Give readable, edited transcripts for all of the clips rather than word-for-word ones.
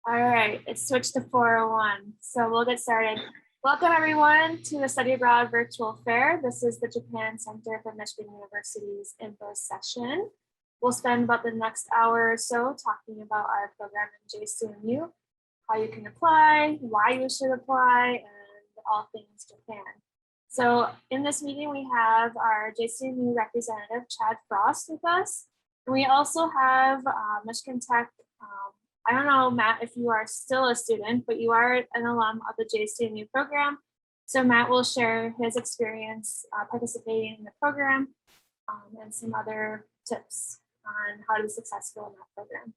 All right, it's switched to 401. So we'll get started. Welcome everyone to the Study Abroad Virtual Fair. This is the Japan Center for Michigan University's info session. We'll spend about the next hour or so talking about our program in JCMU, how you can apply, why you should apply, and all things Japan. So in this meeting, we have our JCMU representative, Chad Frost, with us. And we also have Michigan Tech. I don't know, Matt, if you are still a student, but you are an alum of the JCMU program. So Matt will share his experience participating in the program and some other tips on how to be successful in that program.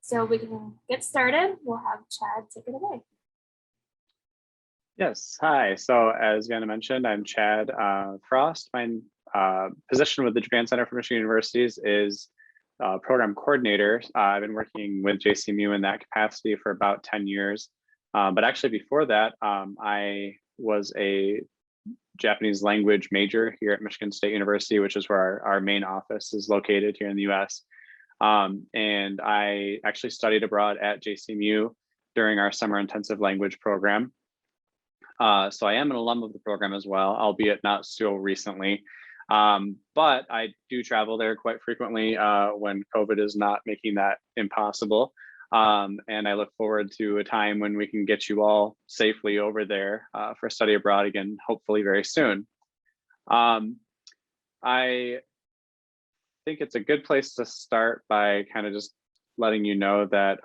So we can get started. We'll have Chad take it away. Yes, hi. So as Vanna mentioned, I'm Chad Frost. My position with the Japan Center for Michigan Universities is program coordinator. I've been working with JCMU in that capacity for about 10 years. But actually before that, I was a Japanese language major here at Michigan State University, which is where our main office is located here in the US. And I actually studied abroad at JCMU during our summer intensive language program. So I am an alum of the program as well, albeit not so recently. But I do travel there quite frequently when COVID is not making that impossible. And I look forward to a time when we can get you all safely over there for study abroad again, hopefully very soon. I think it's a good place to start by kind of just letting you know that,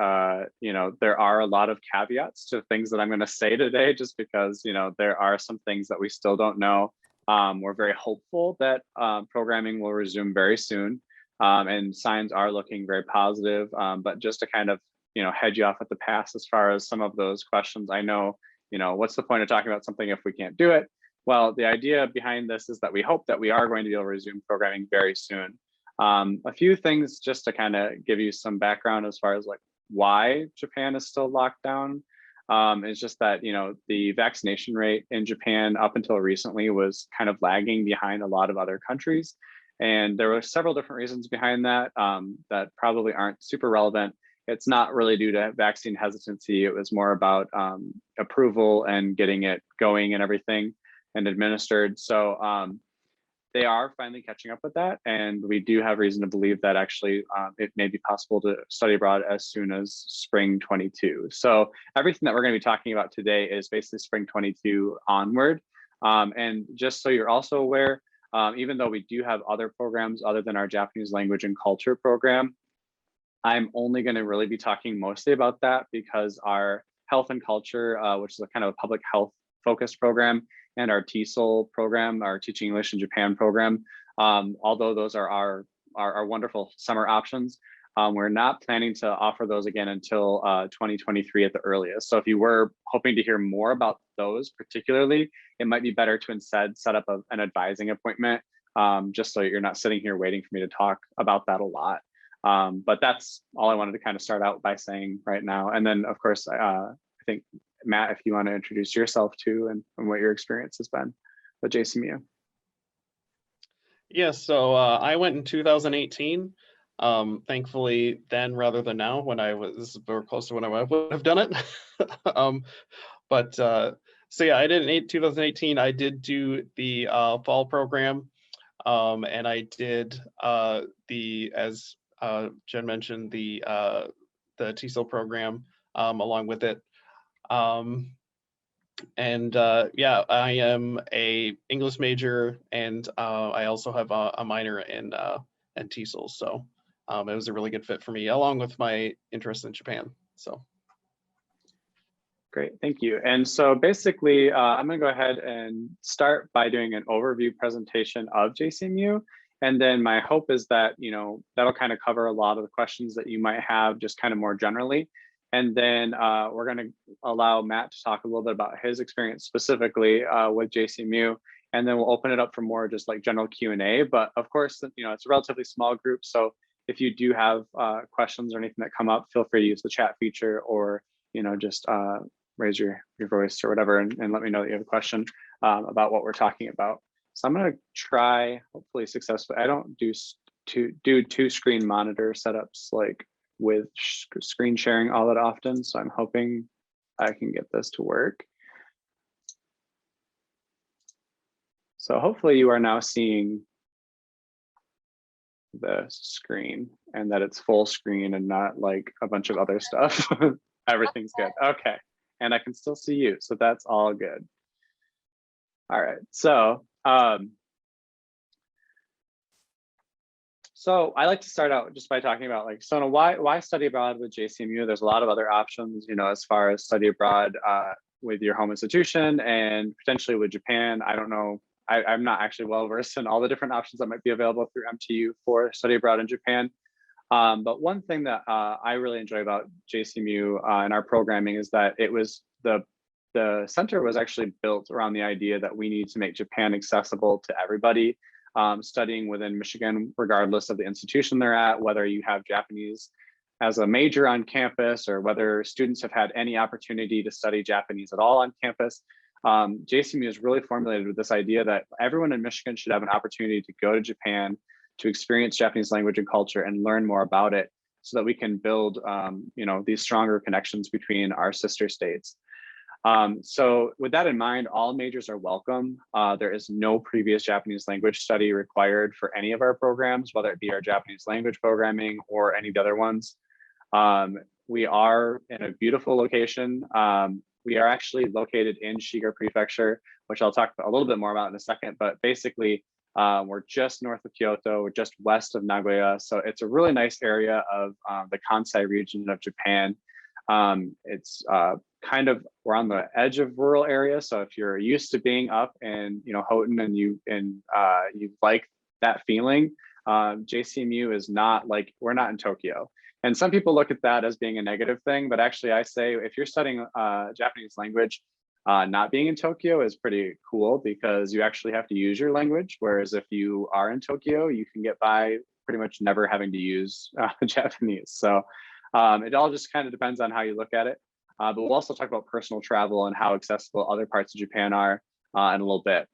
there are a lot of caveats to things that I'm going to say today, just because, there are some things that we still don't know. We're very hopeful that programming will resume very soon, and signs are looking very positive. But just to kind of, head you off at the pass as far as some of those questions, I know, what's the point of talking about something if we can't do it? Well, the idea behind this is that we hope that we are going to be able to resume programming very soon. A few things just to kind of give you some background as far as like why Japan is still locked down. It's just that, the vaccination rate in Japan up until recently was kind of lagging behind a lot of other countries. And there were several different reasons behind that that probably aren't super relevant. It's not really due to vaccine hesitancy. It was more about approval and getting it going and everything and administered. So they are finally catching up with that. And we do have reason to believe that actually it may be possible to study abroad as soon as spring 22. So everything that we're going to be talking about today is basically spring 22 onward. And just so you're also aware, even though we do have other programs other than our Japanese language and culture program, I'm only going to really be talking mostly about that because our health and culture, which is a kind of a public health focused program, and our TESOL program, our Teaching English in Japan program, although those are our wonderful summer options, we're not planning to offer those again until 2023 at the earliest. So if you were hoping to hear more about those particularly, it might be better to instead set up an advising appointment, just so you're not sitting here waiting for me to talk about that a lot. But that's all I wanted to kind of start out by saying right now. And then of course, I think Matt, if you want to introduce yourself too and what your experience has been with JCMU. Yes, so I went in 2018. Thankfully then rather than now, when I was very close to when I would have done it. So yeah, I did in 2018. I did do the fall program, and I did as Jen mentioned, the TESOL program along with it. Yeah, I am a English major, and I also have a minor in TESOL. So it was a really good fit for me, along with my interest in Japan. So. Great, thank you. And so basically, I'm going to go ahead and start by doing an overview presentation of JCMU. And then my hope is that, that'll kind of cover a lot of the questions that you might have just kind of more generally. And then we're going to allow Matt to talk a little bit about his experience specifically with JCMU. And then we'll open it up for more just like general Q&A. But of course, it's a relatively small group. So if you do have questions or anything that come up, feel free to use the chat feature or, just raise your voice or whatever and let me know that you have a question about what we're talking about. So I'm going to try, hopefully successfully. I don't do two screen monitor setups like with screen sharing all that often, so I'm hoping I can get this to work. So hopefully you are now seeing the screen and that it's full screen and not like a bunch of other stuff. Everything's good. Okay. And I can still see you. So that's all good. All right. So I like to start out just by talking about like, Sona, why study abroad with JCMU? There's a lot of other options, you know, as far as study abroad with your home institution and potentially with Japan. I don't know. I'm not actually well versed in all the different options that might be available through MTU for study abroad in Japan. But one thing that I really enjoy about JCMU and our programming is that it was the center was actually built around the idea that we need to make Japan accessible to everybody studying within Michigan, regardless of the institution they're at, whether you have Japanese as a major on campus or whether students have had any opportunity to study Japanese at all on campus. JCMU is really formulated with this idea that everyone in Michigan should have an opportunity to go to Japan, to experience Japanese language and culture and learn more about it so that we can build you know, these stronger connections between our sister states. So with that in mind, all majors are welcome. There is no previous Japanese language study required for any of our programs, whether it be our Japanese language programming or any of the other ones. We are in a beautiful location. We are actually located in Shiga Prefecture, which I'll talk a little bit more about in a second, but basically we're just north of Kyoto, we're just west of Nagoya. So it's a really nice area of the Kansai region of Japan. It's kind of, we're on the edge of rural area. So if you're used to being up in, you know, Houghton and you like that feeling, JCMU is not like, we're not in Tokyo. And some people look at that as being a negative thing, but actually I say, if you're studying Japanese language, not being in Tokyo is pretty cool because you actually have to use your language. Whereas if you are in Tokyo, you can get by pretty much never having to use Japanese. So it all just kind of depends on how you look at it. But we'll also talk about personal travel and how accessible other parts of Japan are in a little bit.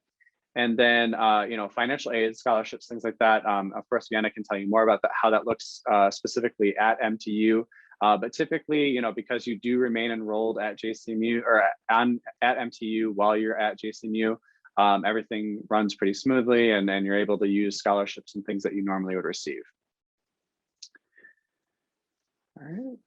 And then, you know, financial aid, scholarships, things like that. Of course, Vienna can tell you more about that, how that looks specifically at MTU. But typically, you know, because you do remain enrolled at JCMU or at MTU while you're at JCMU, everything runs pretty smoothly and you're able to use scholarships and things that you normally would receive. All right.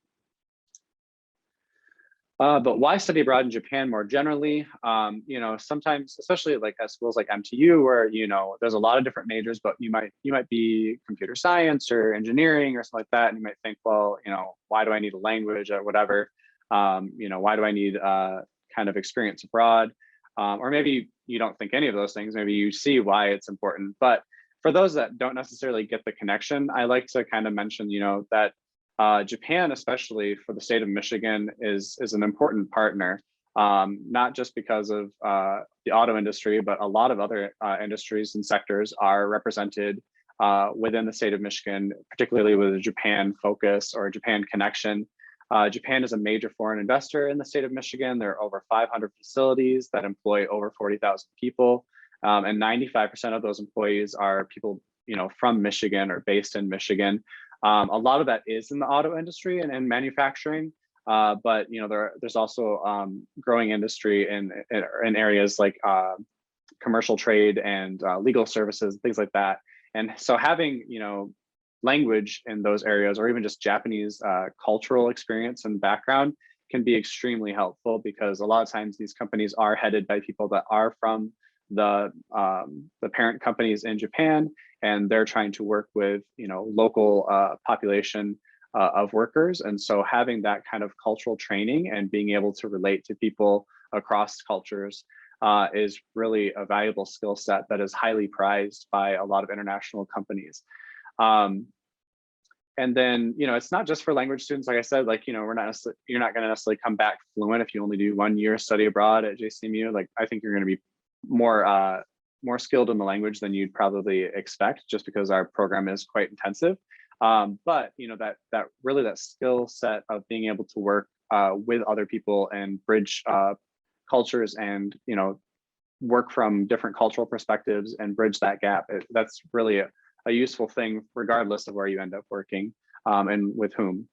But why study abroad in Japan more generally? You know, sometimes, especially like at schools like MTU, where, you know, there's a lot of different majors, but you might be computer science or engineering or something like that. And you might think, well, you know, why do I need a language or whatever? You know, why do I need kind of experience abroad? Or maybe you don't think any of those things. Maybe you see why it's important. But for those that don't necessarily get the connection, I like to kind of mention, you know, that Japan, especially for the state of Michigan, is an important partner, not just because of the auto industry, but a lot of other industries and sectors are represented within the state of Michigan, particularly with a Japan focus or a Japan connection. Japan is a major foreign investor in the state of Michigan. There are over 500 facilities that employ over 40,000 people, and 95% of those employees are people, you know, from Michigan or based in Michigan. A lot of that is in the auto industry and manufacturing, but you know there's also growing industry in areas like commercial trade and legal services, things like that. And so having, you know, language in those areas, or even just Japanese cultural experience and background, can be extremely helpful because a lot of times these companies are headed by people that are from the parent companies in Japan, and they're trying to work with, you know, local population of workers. And so having that kind of cultural training and being able to relate to people across cultures is really a valuable skill set that is highly prized by a lot of international companies. And then, you know, it's not just for language students. Like I said, like, you know, you're not going to necessarily come back fluent if you only do 1 year study abroad at JCMU. Like, I think you're going to be more skilled in the language than you'd probably expect, just because our program is quite intensive. But you know, that skill set of being able to work with other people and bridge cultures, and you know, work from different cultural perspectives and bridge that gap. That's really a useful thing, regardless of where you end up working and with whom.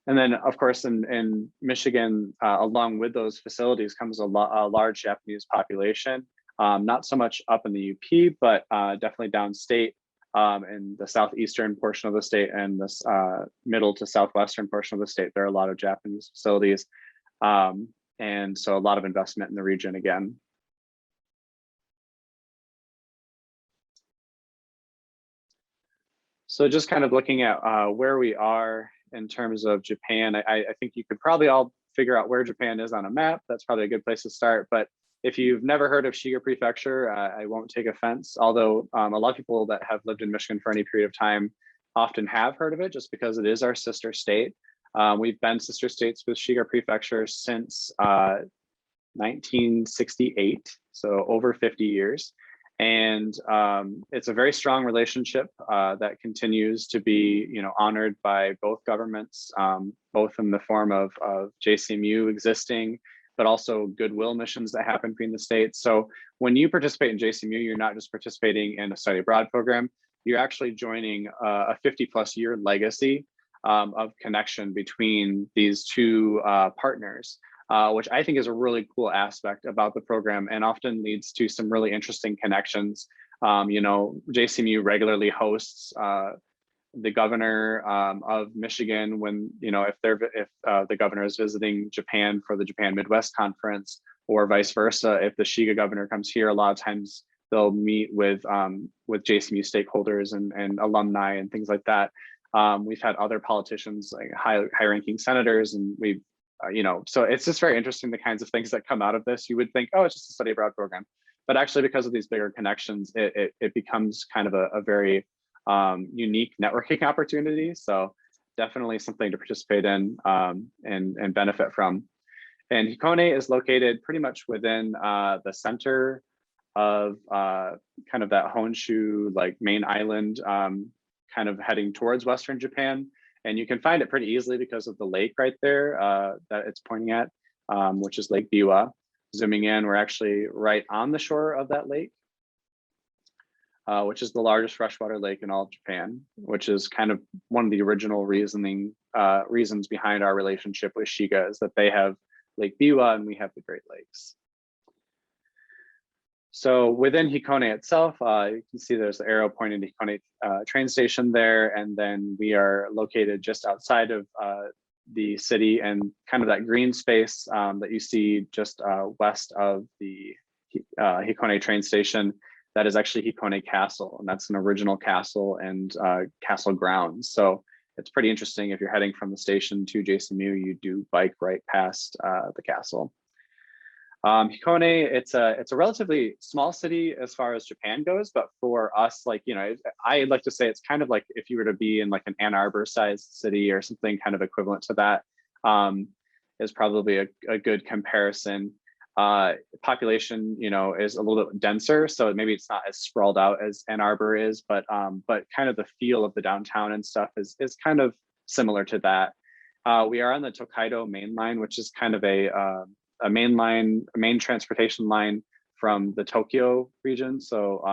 And then, of course, in Michigan, along with those facilities comes a large Japanese population. Not so much up in the UP, but definitely downstate in the southeastern portion of the state and this middle to southwestern portion of the state. There are a lot of Japanese facilities. And so a lot of investment in the region again. So just kind of looking at where we are in terms of Japan, I think you could probably all figure out where Japan is on a map. That's probably a good place to start. But if you've never heard of Shiga Prefecture, I won't take offense, although a lot of people that have lived in Michigan for any period of time often have heard of it just because it is our sister state. We've been sister states with Shiga Prefecture since 1968, so over 50 years. And it's a very strong relationship that continues to be, honored by both governments, both in the form of JCMU existing, but also goodwill missions that happen between the states. So when you participate in JCMU, you're not just participating in a study abroad program, you're actually joining a 50+ year legacy of connection between these two partners. Which I think is a really cool aspect about the program and often leads to some really interesting connections. JCMU regularly hosts the governor of Michigan when, if the governor is visiting Japan for the Japan Midwest Conference, or vice versa. If the Shiga governor comes here, a lot of times they'll meet with JCMU stakeholders and alumni and things like that. We've had other politicians, like high-ranking senators, and we've so it's just very interesting the kinds of things that come out of this. You would think, oh, it's just a study abroad program, but actually because of these bigger connections, it becomes kind of a very unique networking opportunity. So definitely something to participate in and benefit from. And Hikone is located pretty much within the center of kind of that Honshu, like main island, kind of heading towards Western Japan. And you can find it pretty easily because of the lake right there that it's pointing at, which is Lake Biwa. Zooming in, we're actually right on the shore of that lake, which is the largest freshwater lake in all of Japan, which is kind of one of the original reasons behind our relationship with Shiga, is that they have Lake Biwa and we have the Great Lakes. So within Hikone itself, you can see there's the arrow pointing to Hikone train station there, and then we are located just outside of the city, and kind of that green space that you see just west of the Hikone train station, that is actually Hikone Castle, and that's an original castle and castle grounds. So it's pretty interesting. If you're heading from the station to JCMU, you do bike right past the castle. Hikone, it's a relatively small city as far as Japan goes, but for us, I like to say it's kind of like if you were to be in like an Ann Arbor sized city or something kind of equivalent to that, is probably a good comparison. Population, is a little bit denser, so maybe it's not as sprawled out as Ann Arbor is, but kind of the feel of the downtown and stuff is kind of similar to that. We are on the Tokaido main line, which is kind of a main transportation line from the Tokyo region. So,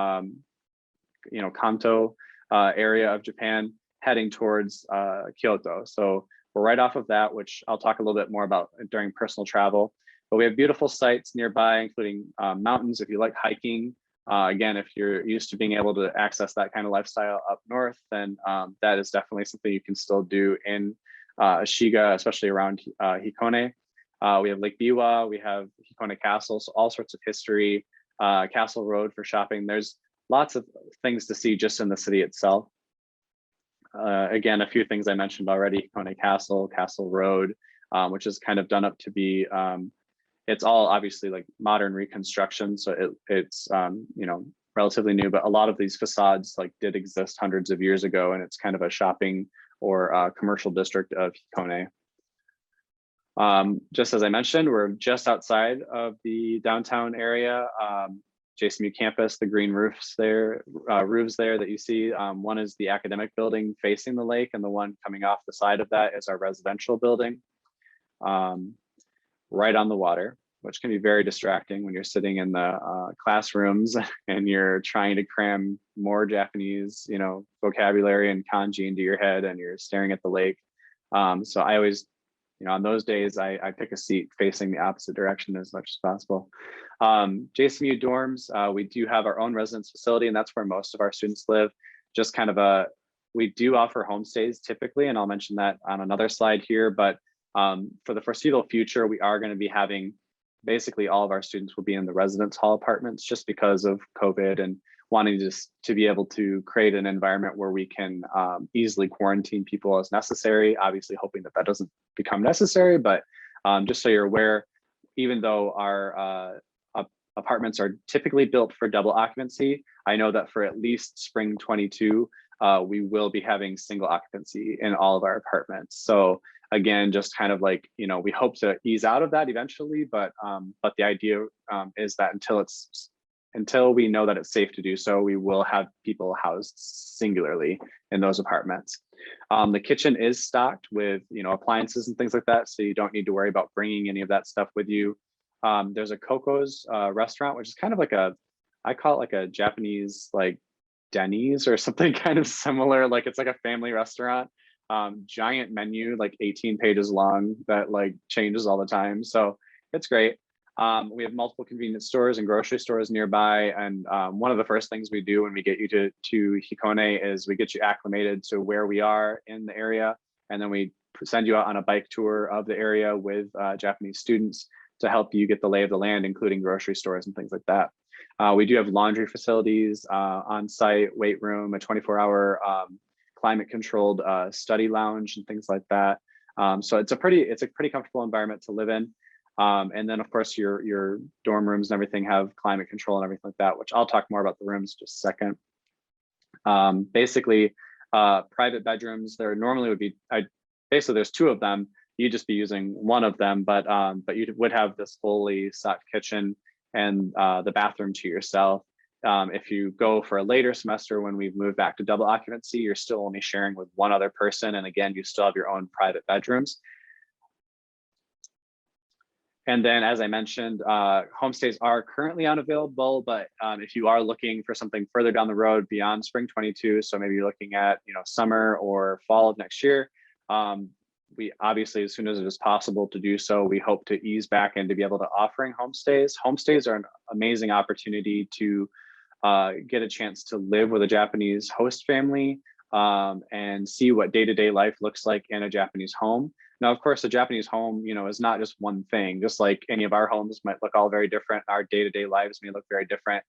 Kanto area of Japan heading towards Kyoto. So we're right off of that, which I'll talk a little bit more about during personal travel. But we have beautiful sites nearby, including mountains if you like hiking. Again, if you're used to being able to access that kind of lifestyle up north, then that is definitely something you can still do in Shiga, especially around Hikone. We have Lake Biwa, we have Hikone Castle, so all sorts of history, Castle Road for shopping. There's lots of things to see just in the city itself. Again, a few things I mentioned already: Hikone Castle, Castle Road, which is kind of done up to be, it's all obviously like modern reconstruction, so it's relatively new, but a lot of these facades did exist hundreds of years ago, and it's kind of a shopping or commercial district of Hikone. Just as I mentioned, we're just outside of the downtown area. JCMU campus, the green roofs there that you see. One is the academic building facing the lake, and the one coming off the side of that is our residential building, right on the water, which can be very distracting when you're sitting in the classrooms and you're trying to cram more Japanese, vocabulary and kanji into your head, and you're staring at the lake. So I always, on those days, I pick a seat facing the opposite direction as much as possible. JCMU dorms, we do have our own residence facility, and that's where most of our students live. Just kind of we do offer homestays typically, and I'll mention that on another slide here, but for the foreseeable future, we are going to be having basically all of our students will be in the residence hall apartments just because of COVID and wanting to be able to create an environment where we can easily quarantine people as necessary, obviously hoping that doesn't become necessary, but just so you're aware, even though our apartments are typically built for double occupancy, I know that for at least spring 22, we will be having single occupancy in all of our apartments. So again, just kind of like, we hope to ease out of that eventually, but the idea is that until we know that it's safe to do so, we will have people housed singularly in those apartments. The kitchen is stocked with, appliances and things like that, so you don't need to worry about bringing any of that stuff with you. There's a Coco's restaurant, which is kind of like I call it like a Japanese like Denny's or something kind of similar. Like it's like a family restaurant. Giant menu, like 18 pages long, that like changes all the time. So it's great. We have multiple convenience stores and grocery stores nearby. And one of the first things we do when we get you to Hikone is we get you acclimated to where we are in the area. And then we send you out on a bike tour of the area with Japanese students to help you get the lay of the land, including grocery stores and things like that. We do have laundry facilities on site, weight room, a 24-hour climate controlled study lounge and things like that. So it's a pretty comfortable environment to live in. And then of course your dorm rooms and everything have climate control and everything like that, which I'll talk more about the rooms in just a second. Basically, private bedrooms, there normally would be, basically there's two of them. You'd just be using one of them, but you would have this fully stocked kitchen and the bathroom to yourself. If you go for a later semester when we've moved back to double occupancy, you're still only sharing with one other person. And again, you still have your own private bedrooms. And then, as I mentioned, homestays are currently unavailable, but if you are looking for something further down the road beyond spring 22, so maybe you're looking at summer or fall of next year, we obviously, as soon as it is possible to do so, we hope to ease back into be able to offering homestays. Homestays are an amazing opportunity to get a chance to live with a Japanese host family and see what day-to-day life looks like in a Japanese home. Now, of course, a Japanese home, is not just one thing. Just like any of our homes might look all very different, our day-to-day lives may look very different.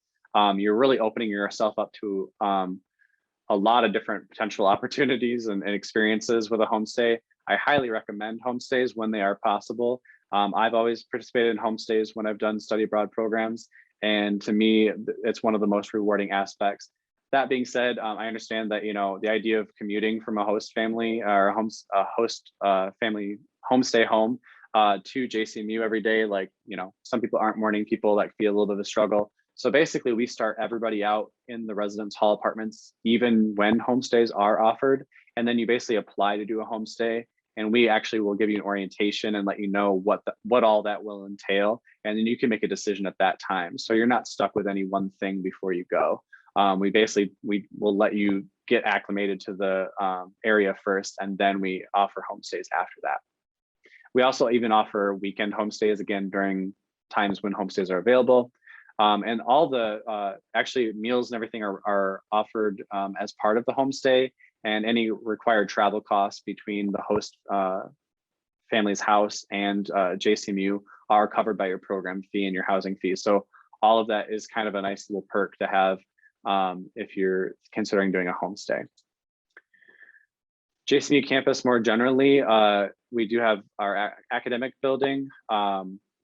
You're really opening yourself up to a lot of different potential opportunities and experiences with a homestay. I highly recommend homestays when they are possible. I've always participated in homestays when I've done study abroad programs. And to me, it's one of the most rewarding aspects. That being said, I understand that, the idea of commuting from a host family or family homestay home to JCMU every day, like, some people aren't morning people, that feel a little bit of a struggle. So basically we start everybody out in the residence hall apartments, even when homestays are offered. And then you basically apply to do a homestay, and we actually will give you an orientation and let you know what all that will entail. And then you can make a decision at that time. So you're not stuck with any one thing before you go. We will let you get acclimated to the area first, and then we offer homestays after that. We also even offer weekend homestays, again, during times when homestays are available. And all the actually meals and everything are offered as part of the homestay, and any required travel costs between the host family's house and JCMU are covered by your program fee and your housing fee. So all of that is kind of a nice little perk to have if you're considering doing a homestay. JCMU campus more generally, we do have our academic building,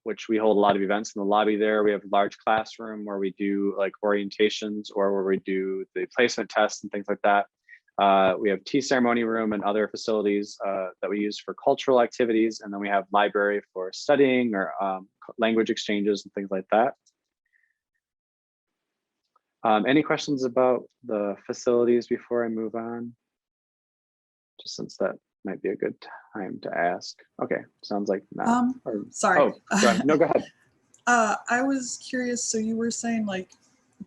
which we hold a lot of events in the lobby there. We have a large classroom where we do like orientations or where we do the placement tests and things like that. We have tea ceremony room and other facilities that we use for cultural activities. And then we have library for studying or language exchanges and things like that. Any questions about the facilities before I move on? Just since that might be a good time to ask. Okay, sounds like not. Sorry. Oh, go ahead. No, go ahead. I was curious, so you were saying like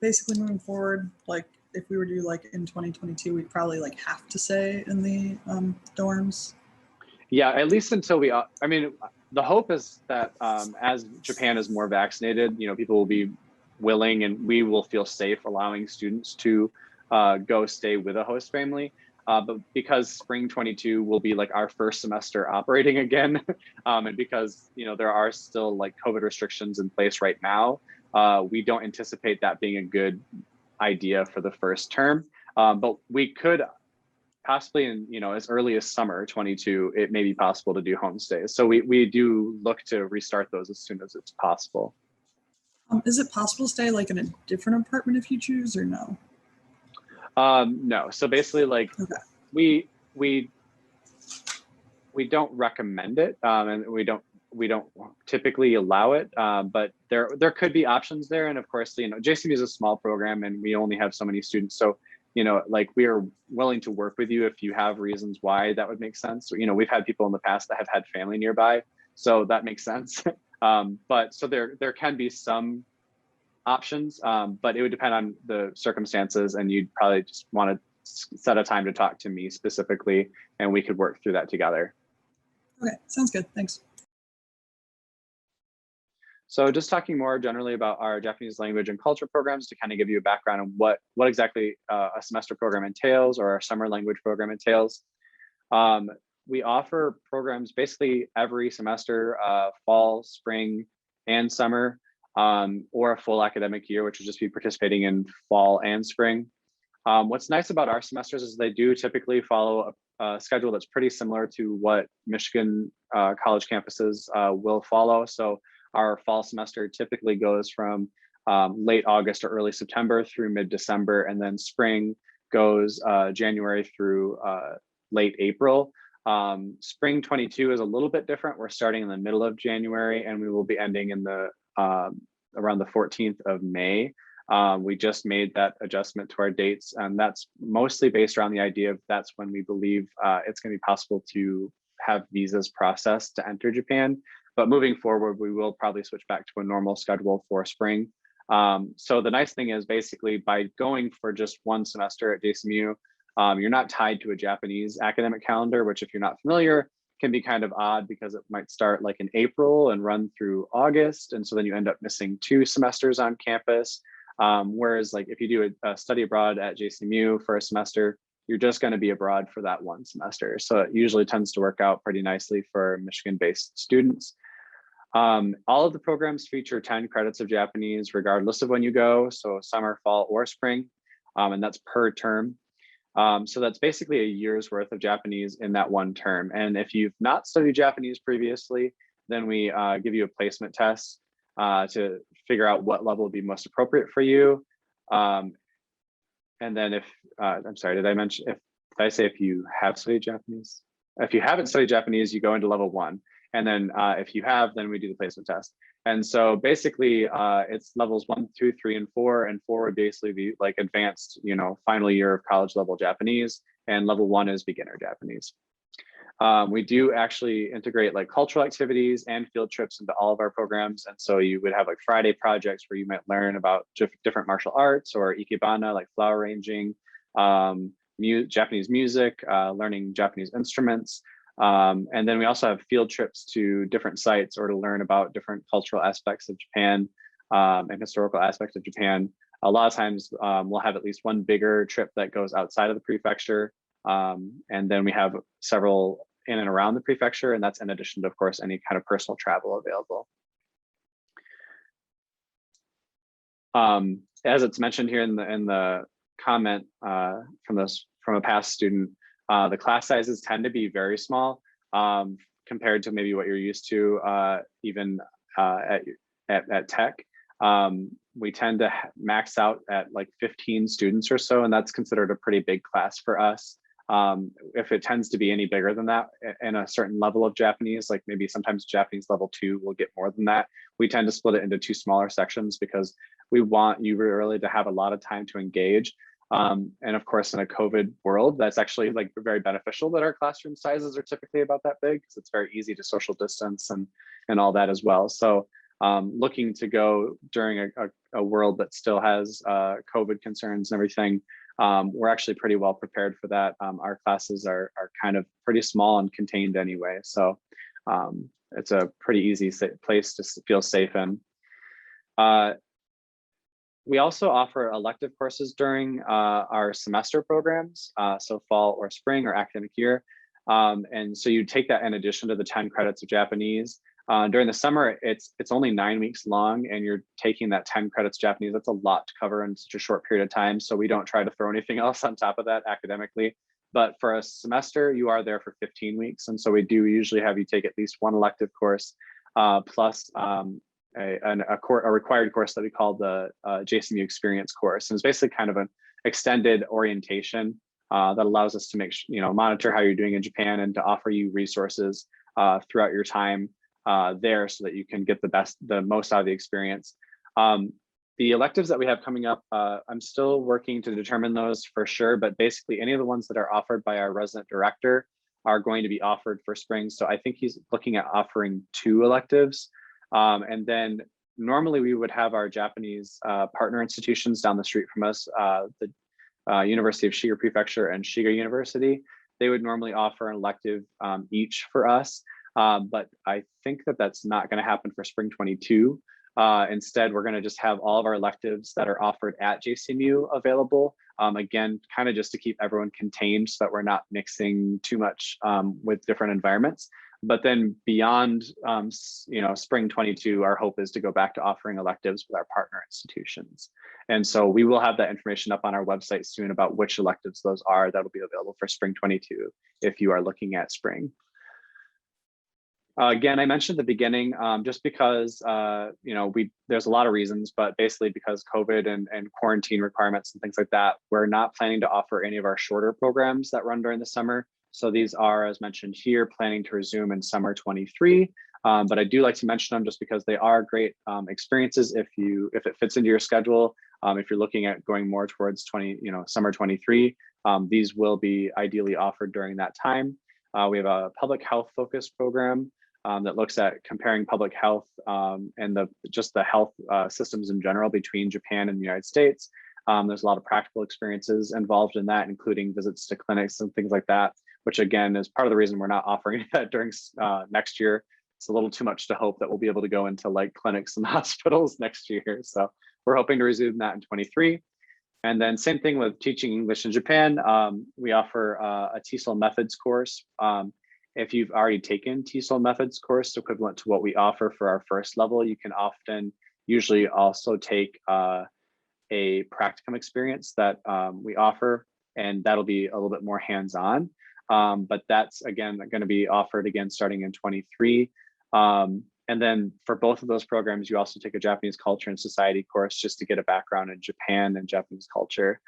basically moving forward, like if we were to do like in 2022, we'd probably like have to stay in the dorms. Yeah, at least until we, I mean, the hope is that as Japan is more vaccinated, people will be willing and we will feel safe allowing students to go stay with a host family. But because spring 22 will be like our first semester operating again, and because there are still like COVID restrictions in place right now, we don't anticipate that being a good idea for the first term. But we could possibly in as early as summer 22, it may be possible to do homestays. So we do look to restart those as soon as it's possible. Is it possible to stay like in a different apartment if you choose, or no? No. So basically, like Okay. we don't recommend it, and we don't typically allow it. But there could be options there, and of course, JCMU is a small program, and we only have so many students. So like we are willing to work with you if you have reasons why that would make sense. We've had people in the past that have had family nearby, so that makes sense. But so there can be some options, but it would depend on the circumstances, and you'd probably just want to set a time to talk to me specifically, and we could work through that together. Okay, sounds good. Thanks. So just talking more generally about our Japanese language and culture programs to kind of give you a background on what exactly a semester program entails, or our summer language program entails. We offer programs basically every semester, fall, spring, and summer, or a full academic year, which would just be participating in fall and spring. What's nice about our semesters is they do typically follow a schedule that's pretty similar to what Michigan college campuses will follow. So our fall semester typically goes from late August or early September through mid-December, and then spring goes January through late April. Spring 22 is a little bit different. We're starting in the middle of January, and we will be ending in the around the 14th of May. We just made that adjustment to our dates, and that's mostly based around the idea of that's when we believe it's going to be possible to have visas processed to enter Japan. But moving forward, we will probably switch back to a normal schedule for spring. So the nice thing is basically by going for just one semester at JCMU, you're not tied to a Japanese academic calendar, which if you're not familiar, can be kind of odd because it might start like in April and run through August. And so then you end up missing 2 semesters on campus. Whereas like if you do a study abroad at JCMU for a semester, you're just going to be abroad for that one semester. So it usually tends to work out pretty nicely for Michigan-based students. All of the programs feature 10 credits of Japanese, regardless of when you go. So summer, fall, or spring, and that's per term. So that's basically a year's worth of Japanese in that one term. And if you've not studied Japanese previously, then we give you a placement test to figure out what level would be most appropriate for you. And then if, I'm sorry, did I say if you have studied Japanese? If you haven't studied Japanese, you go into level 1. And then if you have, then we do the placement test. And so basically it's levels 1, 2, 3, and 4. And 4 would basically be like advanced, final year of college level Japanese. And level 1 is beginner Japanese. We do actually integrate like cultural activities and field trips into all of our programs. And so you would have like Friday projects where you might learn about different martial arts, or ikebana, like flower arranging, Japanese music, learning Japanese instruments. And then we also have field trips to different sites or to learn about different cultural aspects of Japan and historical aspects of Japan. A lot of times we'll have at least one bigger trip that goes outside of the prefecture. And then we have several in and around the prefecture, and that's in addition to, of course, any kind of personal travel available. As it's mentioned here in the comment from a past student, the class sizes tend to be very small compared to maybe what you're used to, even at Tech. We tend to max out at like 15 students or so, and that's considered a pretty big class for us. If it tends to be any bigger than that in a certain level of Japanese, like maybe sometimes Japanese level 2 will get more than that. We tend to split it into 2 smaller sections because we want you really to have a lot of time to engage. And of course, in a COVID world, that's actually like very beneficial that our classroom sizes are typically about that big, because it's very easy to social distance and all that as well. So looking to go during a world that still has COVID concerns and everything, we're actually pretty well prepared for that. Our classes are kind of pretty small and contained anyway. So it's a pretty easy place to feel safe in. We also offer elective courses during our semester programs, so fall or spring or academic year. And so you take that in addition to the 10 credits of Japanese. During the summer, it's only 9 weeks long, and you're taking that 10 credits Japanese. That's a lot to cover in such a short period of time. So we don't try to throw anything else on top of that academically. But for a semester, you are there for 15 weeks. And so we do usually have you take at least one elective course, plus a required course that we call the JCMU experience course. And it's basically kind of an extended orientation that allows us to monitor how you're doing in Japan and to offer you resources throughout your time there so that you can get the most out of the experience. The electives that we have coming up, I'm still working to determine those for sure, but basically any of the ones that are offered by our resident director are going to be offered for spring. So I think he's looking at offering 2 electives. And then normally we would have our Japanese partner institutions down the street from us, the University of Shiga Prefecture and Shiga University. They would normally offer an elective each for us. But I think that that's not going to happen for spring 22. Instead, we're going to just have all of our electives that are offered at JCMU available. Again, kind of just to keep everyone contained so that we're not mixing too much with different environments. But then beyond, spring 22, our hope is to go back to offering electives with our partner institutions. And so we will have that information up on our website soon about which electives those are that'll be available for spring 22 if you are looking at spring. Again, I mentioned at the beginning, just because, there's a lot of reasons, but basically because COVID and quarantine requirements and things like that, we're not planning to offer any of our shorter programs that run during the summer. So these are, as mentioned here, planning to resume in summer 23. But I do like to mention them just because they are great experiences if it fits into your schedule. If you're looking at going more towards summer 23, these will be ideally offered during that time. We have a public health focused program that looks at comparing public health and just the health systems in general between Japan and the United States. There's a lot of practical experiences involved in that, including visits to clinics and things like that, which again is part of the reason we're not offering that during next year. It's a little too much to hope that we'll be able to go into like clinics and hospitals next year. So we're hoping to resume that in 23. And then same thing with teaching English in Japan. We offer a TESOL methods course. If you've already taken TESOL methods course equivalent to what we offer for our first level, you can usually also take a practicum experience that we offer, and that'll be a little bit more hands-on. But that's again going to be offered again starting in 23. And then for both of those programs, you also take a Japanese culture and society course just to get a background in Japan and Japanese culture.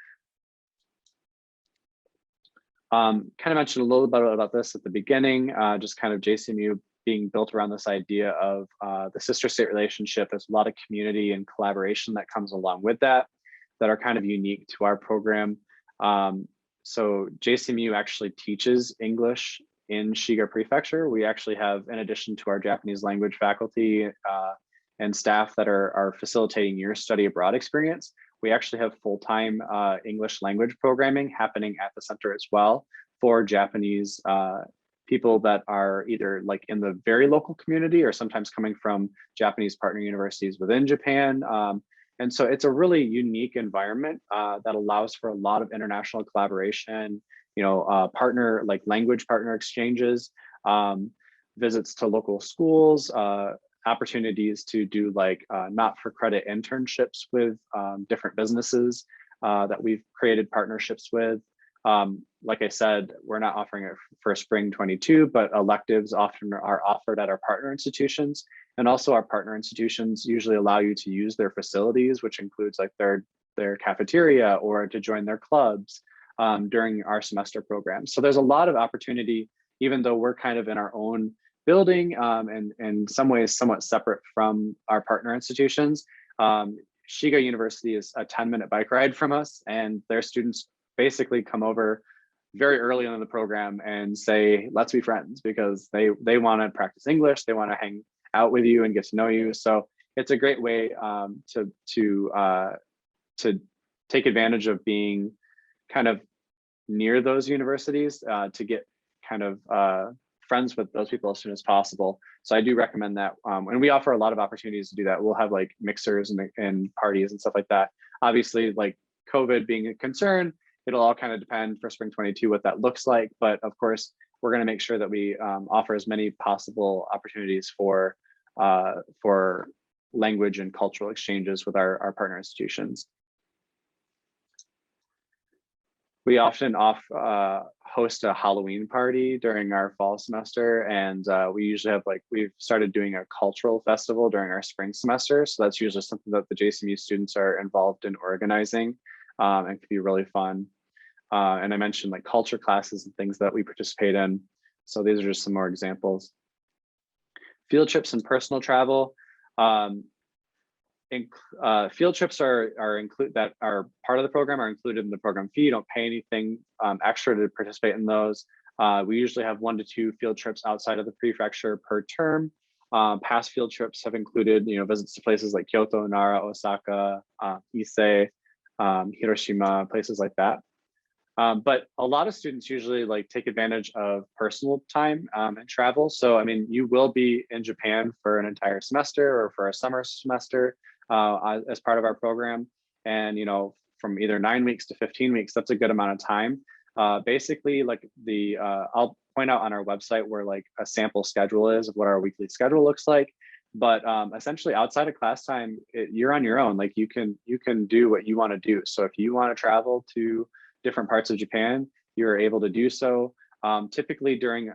Kind of mentioned a little bit about this at the beginning, just kind of JCMU being built around this idea of the sister state relationship. There's a lot of community and collaboration that comes along with that are kind of unique to our program. So JCMU actually teaches English in Shiga Prefecture. We actually have, in addition to our Japanese language faculty and staff that are facilitating your study abroad experience, we actually have full-time English language programming happening at the center as well for Japanese people that are either like in the very local community or sometimes coming from Japanese partner universities within Japan. And so it's a really unique environment that allows for a lot of international collaboration, language partner exchanges, visits to local schools, opportunities to do not-for-credit internships with different businesses that we've created partnerships with. Like I said, we're not offering it for spring 22, but electives often are offered at our partner institutions. And also our partner institutions usually allow you to use their facilities, which includes like their cafeteria or to join their clubs during our semester program. So there's a lot of opportunity, even though we're kind of in our own building and in some ways somewhat separate from our partner institutions. Shiga University is a 10-minute bike ride from us, and their students basically come over very early in the program and say, let's be friends, because they want to practice English, they want to hang out with you and get to know you. So it's a great way to take advantage of being kind of near those universities to get kind of friends with those people as soon as possible. So I do recommend that. And we offer a lot of opportunities to do that. We'll have like mixers and parties and stuff like that. Obviously, like COVID being a concern, it'll all kind of depend for spring 22 what that looks like. But of course, we're going to make sure that we offer as many possible opportunities for language and cultural exchanges with our partner institutions. We often host a Halloween party during our fall semester, and we usually have we've started doing a cultural festival during our spring semester. So that's usually something that the JCMU students are involved in organizing, and can be really fun. And I mentioned like culture classes and things that we participate in. So these are just some more examples. Field trips and personal travel. Field trips that are part of the program are included in the program fee. You don't pay anything extra to participate in those. We usually have 1 to 2 field trips outside of the prefecture per term. Past field trips have included, visits to places like Kyoto, Nara, Osaka, Ise, Hiroshima, places like that. But a lot of students usually take advantage of personal time and travel. So, I mean, you will be in Japan for an entire semester or for a summer semester as part of our program. And, from either 9 weeks to 15 weeks, that's a good amount of time. Basically, I'll point out on our website where a sample schedule is of what our weekly schedule looks like. But essentially outside of class time, you're on your own. You can do what you want to do. So if you want to travel to different parts of Japan, you're able to do so. Typically during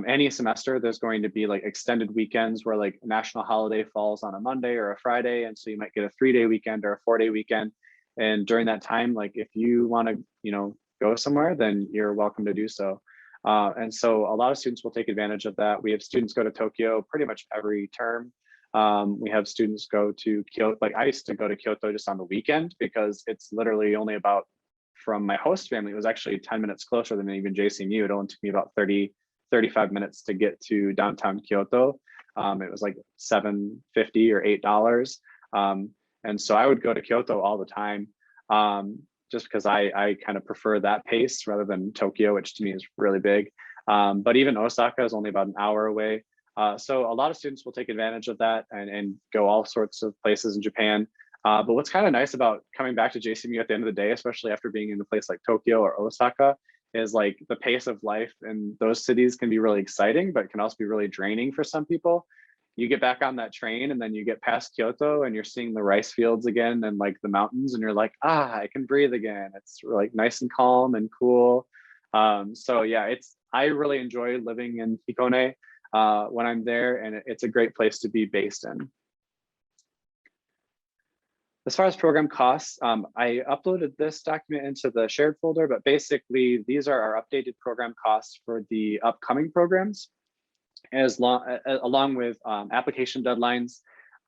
any semester, there's going to be extended weekends where a national holiday falls on a Monday or a Friday. And so you might get a 3-day weekend or a 4-day weekend. And during that time, if you want to, go somewhere, then you're welcome to do so. And so a lot of students will take advantage of that. We have students go to Tokyo pretty much every term. We have students go to Kyoto. I used to go to Kyoto just on the weekend because it's literally only about, from my host family, it was actually 10 minutes closer than even JCMU. It only took me about 35 minutes to get to downtown Kyoto. It was $7.50 or $8. And so I would go to Kyoto all the time just because I kind of prefer that pace rather than Tokyo, which to me is really big. But even Osaka is only about an hour away. So a lot of students will take advantage of that and go all sorts of places in Japan. But what's kind of nice about coming back to JCMU at the end of the day, especially after being in a place like Tokyo or Osaka, is the pace of life in those cities can be really exciting, but can also be really draining for some people. You get back on that train and then you get past Kyoto and you're seeing the rice fields again and the mountains, and you're like, I can breathe again. It's nice and calm and cool. So yeah, I really enjoy living in Hikone when I'm there, and it's a great place to be based in. As far as program costs, I uploaded this document into the shared folder, but basically these are our updated program costs for the upcoming programs, along with application deadlines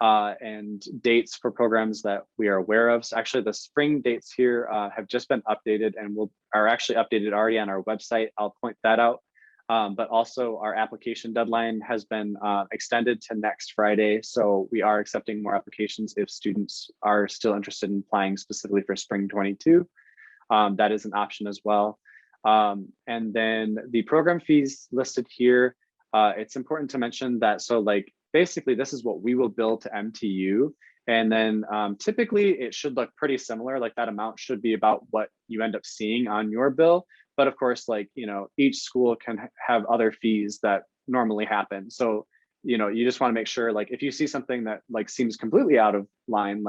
and dates for programs that we are aware of. So actually the spring dates here have just been updated and are actually updated already on our website. I'll point that out. But also our application deadline has been extended to next Friday. So we are accepting more applications if students are still interested in applying specifically for spring 22. That is an option as well. And then the program fees listed here, it's important to mention that, so basically this is what we will bill to MTU. And then typically it should look pretty similar, that amount should be about what you end up seeing on your bill. But of course, each school can have other fees that normally happen. So, you just want to make sure, if you see something that seems completely out of line,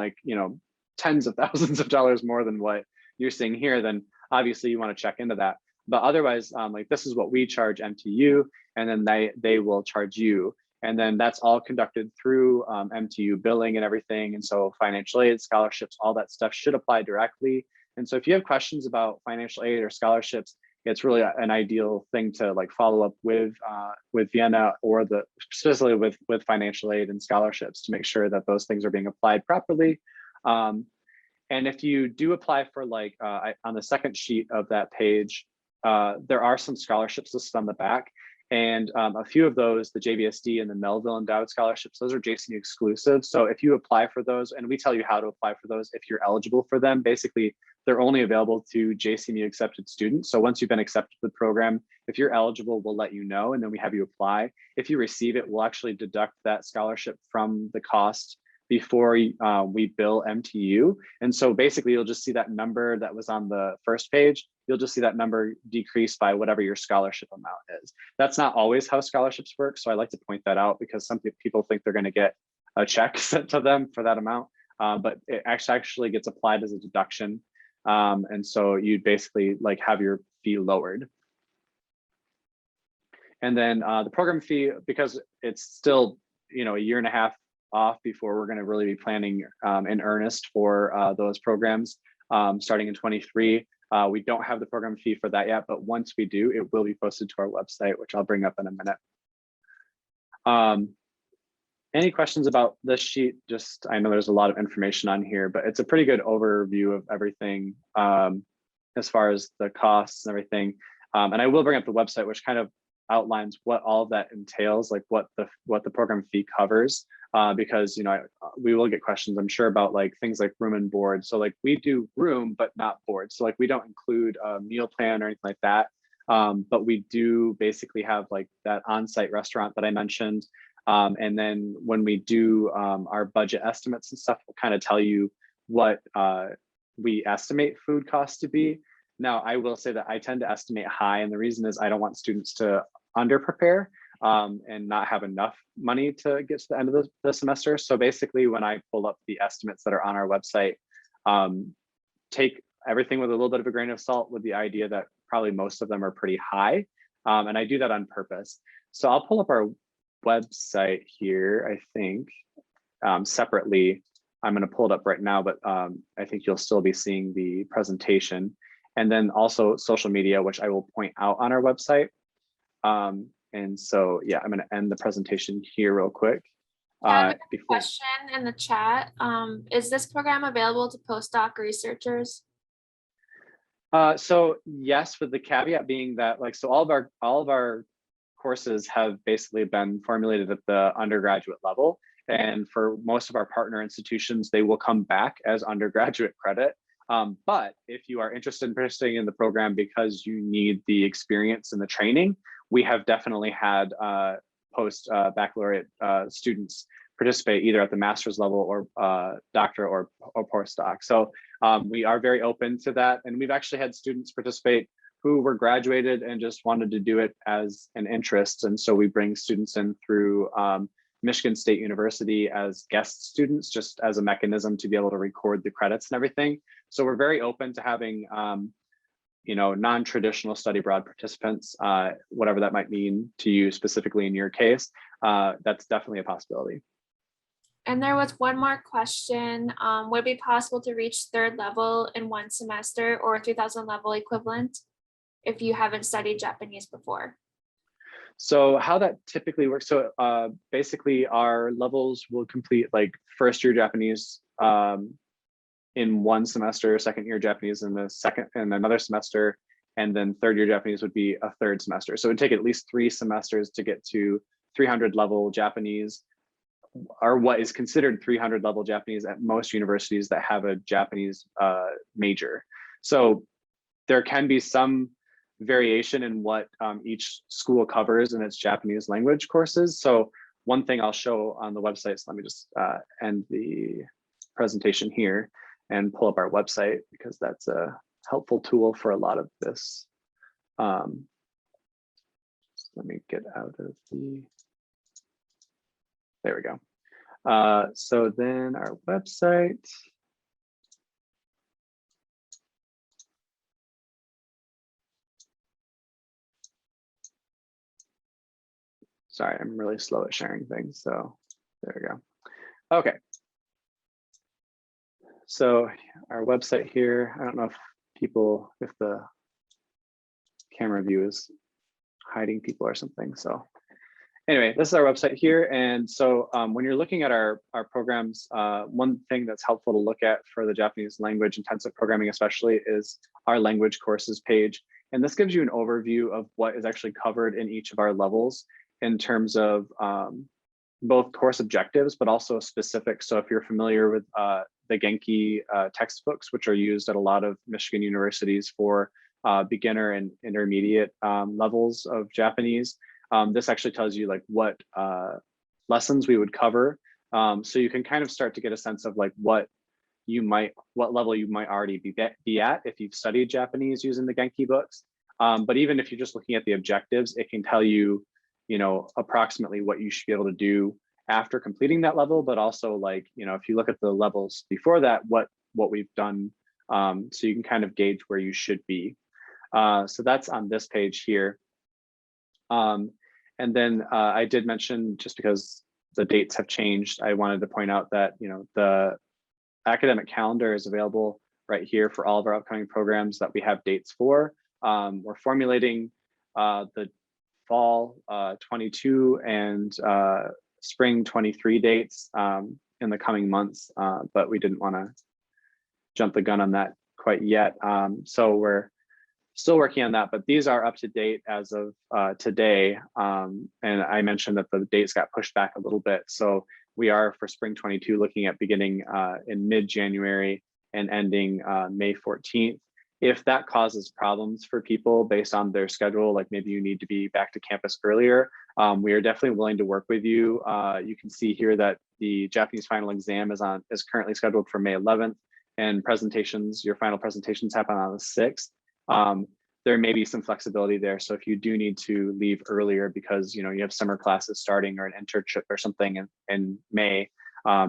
tens of thousands of dollars more than what you're seeing here, then obviously you want to check into that. But otherwise, this is what we charge MTU, and then they will charge you. And then that's all conducted through MTU billing and everything. And so financial aid, scholarships, all that stuff should apply directly. And so if you have questions about financial aid or scholarships, it's really an ideal thing to follow up with Vienna, or specifically with financial aid and scholarships, to make sure that those things are being applied properly. And if you do apply for on the second sheet of that page, there are some scholarships listed on the back. And a few of those, the JVSD and the Melville Endowed Scholarships, those are JCMU exclusive. So if you apply for those, and we tell you how to apply for those if you're eligible for them, basically they're only available to JCMU accepted students. So once you've been accepted to the program, if you're eligible, we'll let you know, and then we have you apply. If you receive it, we'll actually deduct that scholarship from the cost before we bill MTU. And so basically you'll just see that number that was on the first page, you'll just see that number decrease by whatever your scholarship amount is. That's not always how scholarships work. So I like to point that out because some people think they're gonna get a check sent to them for that amount, but it actually gets applied as a deduction. And so you'd basically like have your fee lowered. And then the program fee, because it's still, a year and a half off before we're going to really be planning in earnest for those programs starting in 23. We don't have the program fee for that yet, but once we do, it will be posted to our website, which I'll bring up in a minute. Any questions about this sheet? Just, I know there's a lot of information on here, but it's a pretty good overview of everything as far as the costs and everything. And I will bring up the website, which kind of outlines what all of that entails, like what the program fee covers, because we will get questions, I'm sure, about like things like room and board. So like we do room, but not board. So like we don't include a meal plan or anything like that. But we do basically have like that on-site restaurant that I mentioned. And then when we do our budget estimates and stuff, we'll kind of tell you what we estimate food costs to be. Now, I will say that I tend to estimate high, and the reason is I don't want students to under prepare and not have enough money to get to the end of the semester. So basically, when I pull up the estimates that are on our website, take everything with a little bit of a grain of salt, with the idea that probably most of them are pretty high. And I do that on purpose. So I'll pull up our website here, I think, separately. I'm going to pull it up right now, but I think you'll still be seeing the presentation. And then also social media, which I will point out on our website. And so, yeah, I'm going to end the presentation here real quick. I have a question in the chat. Is this program available to postdoc researchers? So yes, with the caveat being that, like, so all of our courses have basically been formulated at the undergraduate level. And for most of our partner institutions, they will come back as undergraduate credit. But if you are interested in participating in the program because you need the experience and the training, we have definitely had post-baccalaureate students participate either at the master's level or doctorate or postdoc. So we are very open to that. And we've actually had students participate who were graduated and just wanted to do it as an interest. And so we bring students in through Michigan State University as guest students, just as a mechanism to be able to record the credits and everything. So we're very open to having non-traditional study abroad participants, whatever that might mean to you specifically in your case. That's definitely a possibility. And there was one more question. Would it be possible to reach third level in one semester or 3000 level equivalent if you haven't studied Japanese before? So how that typically works, so basically our levels will complete like first year Japanese in one semester, second year Japanese in another semester, and then third year Japanese would be a third semester. So it would take at least 3 semesters to get to 300 level Japanese, or what is considered 300 level Japanese at most universities that have a Japanese major. So there can be some variation in what each school covers in its Japanese language courses. So one thing I'll show on the website, so let me just end the presentation here and pull up our website, because that's a helpful tool for a lot of this. Let me get out of there we go. So then our website. Sorry, I'm really slow at sharing things. So there we go. Okay. So our website here, I don't know if the camera view is hiding people or something. So anyway, this is our website here. And so when you're looking at our programs, one thing that's helpful to look at for the Japanese language intensive programming especially is our language courses page. And this gives you an overview of what is actually covered in each of our levels in terms of both course objectives, but also specific. So if you're familiar with the Genki textbooks, which are used at a lot of Michigan universities for beginner and intermediate levels of Japanese, this actually tells you like what lessons we would cover. So you can kind of start to get a sense of like what level you might already be at if you've studied Japanese using the Genki books. But even if you're just looking at the objectives, it can tell you, approximately what you should be able to do after completing that level, but also like, if you look at the levels before that, what we've done, so you can kind of gauge where you should be. So that's on this page here. And then I did mention, just because the dates have changed, I wanted to point out that, the academic calendar is available right here for all of our upcoming programs that we have dates for. We're formulating the fall 22 and spring 23 dates in the coming months, but we didn't want to jump the gun on that quite yet. So we're still working on that, but these are up to date as of today. And I mentioned that the dates got pushed back a little bit. So we are for spring 22 looking at beginning in mid-January and ending May 14th. If that causes problems for people based on their schedule, like maybe you need to be back to campus earlier, we are definitely willing to work with you. You can see here that the Japanese final exam is currently scheduled for May 11th, and your final presentations happen on the 6th. There may be some flexibility there. So if you do need to leave earlier because you have summer classes starting or an internship or something in May,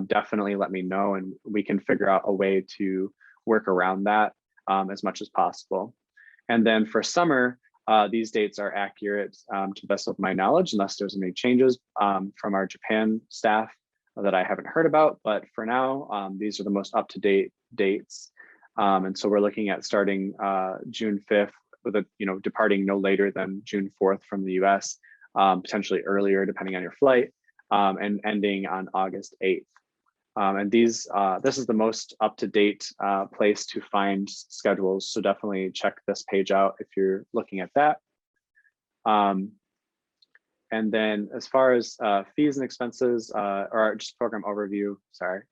definitely let me know and we can figure out a way to work around that as much as possible. And then for summer, these dates are accurate to the best of my knowledge, unless there's any changes from our Japan staff that I haven't heard about. But for now, these are the most up-to-date dates. And so we're looking at starting June 5th with departing no later than June 4th from the US, potentially earlier depending on your flight, and ending on August 8th. And this is the most up-to-date place to find schedules. So definitely check this page out if you're looking at that. And then as far as fees and expenses, or just program overview, sorry.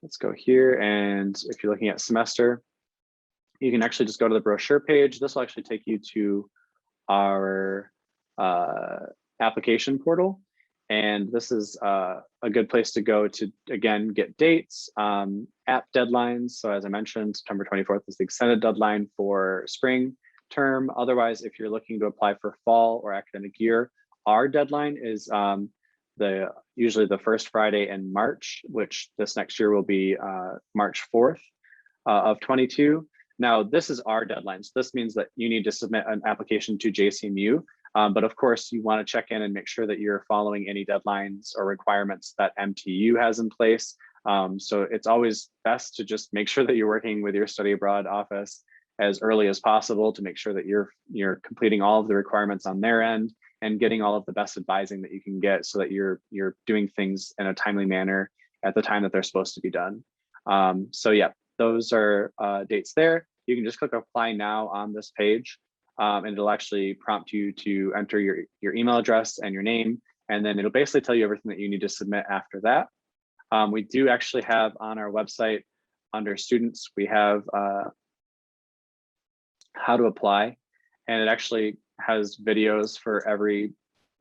Let's go here. And if you're looking at semester, you can actually just go to the brochure page. This will actually take you to our application portal. And this is a good place to go to, again, get dates, app deadlines. So as I mentioned, September 24th is the extended deadline for spring term. Otherwise, if you're looking to apply for fall or academic year, our deadline is usually the first Friday in March, which this next year will be March 4th of 22. Now, this is our deadline. So this means that you need to submit an application to JCMU. But of course, you want to check in and make sure that you're following any deadlines or requirements that MTU has in place. So it's always best to just make sure that you're working with your study abroad office as early as possible to make sure that you're completing all of the requirements on their end and getting all of the best advising that you can get so that you're doing things in a timely manner at the time that they're supposed to be done. So yeah, those are dates there. You can just click apply now on this page. And it'll actually prompt you to enter your email address and your name, and then it'll basically tell you everything that you need to submit after that. We do actually have on our website under students, we have how to apply, and it actually has videos for every